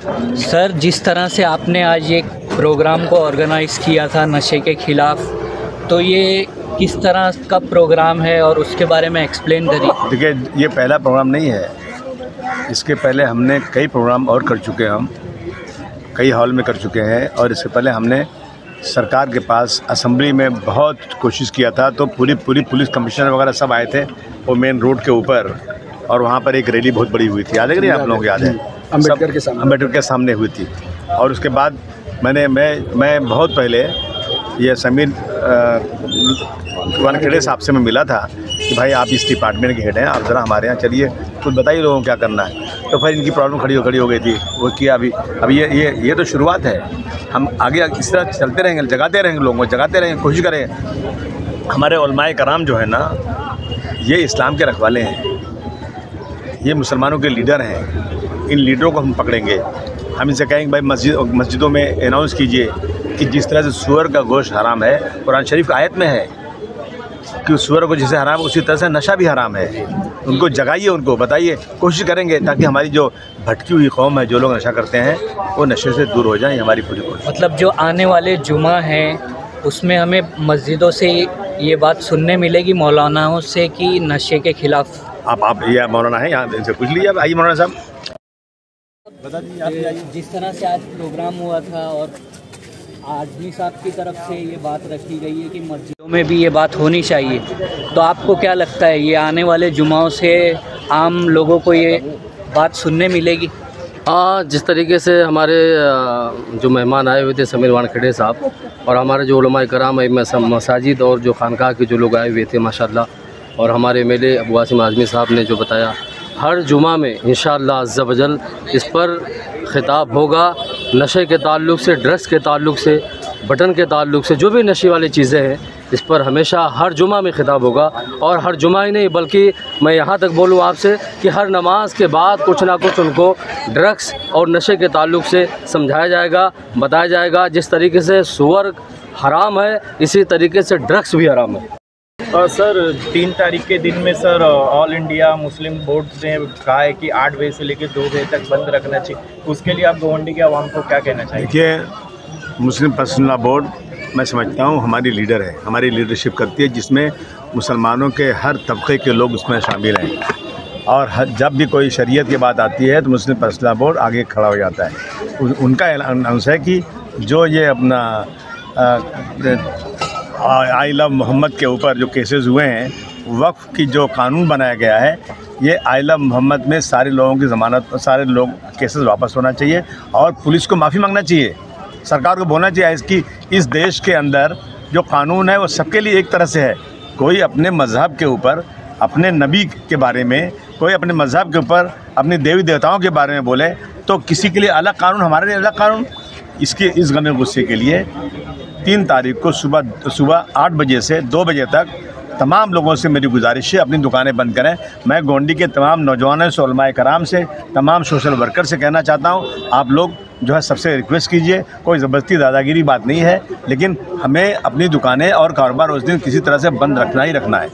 Sir, जिस तरह से आपने आज एक प्रोग्राम को ऑर्गेनाइज़ किया था नशे के ख़िलाफ़, तो ये किस तरह का प्रोग्राम है और उसके बारे में एक्सप्लेन करिए। देखिए, ये पहला प्रोग्राम नहीं है। इसके पहले हमने कई प्रोग्राम और कर चुके हैं, हम कई हॉल में कर चुके हैं। और इससे पहले हमने सरकार के पास असेंबली में बहुत कोशिश किया था, तो पूरी पुलिस कमिश्नर वगैरह सब आए थे वो मेन रोड के ऊपर, और वहाँ पर एक रैली बहुत बड़ी हुई थी। याद है कि नहीं आप लोगों को? याद है, अम्बेडकर के सामने हुई थी। और उसके बाद मैं बहुत पहले ये समीर वानखेड़े साहब से मैं मिला था कि भाई आप इस डिपार्टमेंट के हेड हैं, आप ज़रा हमारे यहाँ चलिए, कुछ बताइए लोगों को क्या करना है। तो फिर इनकी प्रॉब्लम खड़ी हो गई थी, वो किया। अभी ये तो शुरुआत है। हम आगे इस तरह चलते रहेंगे, जगाते रहेंगे, लोगों को जगाते रहेंगे, कोशिश करें। हमारे उलमाए कराम जो है ना, ये इस्लाम के रखवाले हैं, ये मुसलमानों के लीडर हैं। इन लीडरों को हम पकड़ेंगे। हम इनसे कहेंगे भाई मस्जिदों में अनाउंस कीजिए कि जिस तरह से सूअर का गोश्त हराम है, कुरान शरीफ का आयत में है कि सूअर को जैसे हराम है उसी तरह से नशा भी हराम है। उनको जगाइए, उनको बताइए, कोशिश करेंगे ताकि हमारी जो भटकी हुई कौम है, जो लोग नशा करते हैं, वो नशे से दूर हो जाएं। हमारी पूरी कोशिश। मतलब जो आने वाले जुमा हैं उसमें हमें मस्जिदों से ये बात सुनने मिलेगी, मौलानाओं से, कि नशे के ख़िलाफ़। आप ये मौलाना है, यहाँ इनसे पूछ लीजिए। आइए मौलाना साहब, बता दीजिए आप। जिस तरह से आज प्रोग्राम हुआ था और आज़मी साहब की तरफ से ये बात रखी गई है कि मस्जिदों में भी ये बात होनी चाहिए, तो आपको क्या लगता है ये आने वाले जुमाओं से आम लोगों को ये बात सुनने मिलेगी? हाँ, जिस तरीके से हमारे जो मेहमान आए हुए थे समीर वानखेड़े साहब, और हमारे जो उलमाए कराम मसाजिद और जो खानकाह के जो लोग आए हुए थे माशाल्लाह, और हमारे एमएलए अबू आसिम आज़मी साहब ने जो बताया, हर जुमा में इंशाअल्लाह अज़्ज़ा वजल इस पर ख़िताब होगा। नशे के ताल्लुक़ से, ड्रग्स के ताल्लुक़ से, बटन के ताल्लुक़ से, जो भी नशे वाली चीज़ें हैं, इस पर हमेशा हर जुमा में ख़िताब होगा। और हर जुमा ही नहीं, बल्कि मैं यहाँ तक बोलूँ आपसे कि हर नमाज के बाद कुछ ना कुछ उनको ड्रग्स और नशे के ताल्लुक़ से समझाया जाएगा, बताया जाएगा। जिस तरीके से सूअर हराम है, इसी तरीके से ड्रग्स भी हराम है। सर, 3 तारीख के दिन में sir all India Muslim board ने कहा है कि 8 बजे से लेकर 2 बजे तक बंद रखना चाहिए। उसके लिए आप गोवंडी के आवाम को क्या कहना चाहिए? देखिए, मुस्लिम पर्सनल लॉ बोर्ड मैं समझता हूँ हमारी लीडर है, हमारी लीडरशिप करती है, जिसमें मुसलमानों के हर तबके के लोग उसमें शामिल हैं। और जब भी कोई शरीयत की बात आती है तो मुस्लिम पर्सनल लॉ बोर्ड आगे खड़ा हो जाता है। उनका अनाउंस है कि जो ये अपना आई लव मोहम्मद के ऊपर जो केसेस हुए हैं, वक्फ की जो कानून बनाया गया है, ये आई लव मोहम्मद में सारे लोगों की ज़मानत, सारे लोग केसेस वापस होना चाहिए और पुलिस को माफ़ी मांगना चाहिए। सरकार को बोलना चाहिए इसकी इस देश के अंदर जो कानून है वो सबके लिए एक तरह से है। कोई अपने मज़हब के ऊपर, अपने नबी के बारे में, कोई अपने मज़हब के ऊपर, अपने देवी देवताओं के बारे में बोले तो किसी के लिए अलग कानून, हमारे लिए अलग कानून। इसके इस गमे गुस्से के लिए 3 तारीख को सुबह 8 बजे से 2 बजे तक तमाम लोगों से मेरी गुजारिश है, अपनी दुकानें बंद करें। मैं गोंडी के तमाम नौजवानों से, उलमाए कराम से, तमाम सोशल वर्कर से कहना चाहता हूँ, आप लोग जो है सबसे रिक्वेस्ट कीजिए। कोई ज़बरदस्ती दादागिरी बात नहीं है, लेकिन हमें अपनी दुकानें और कारोबार उस दिन किसी तरह से बंद रखना ही रखना है।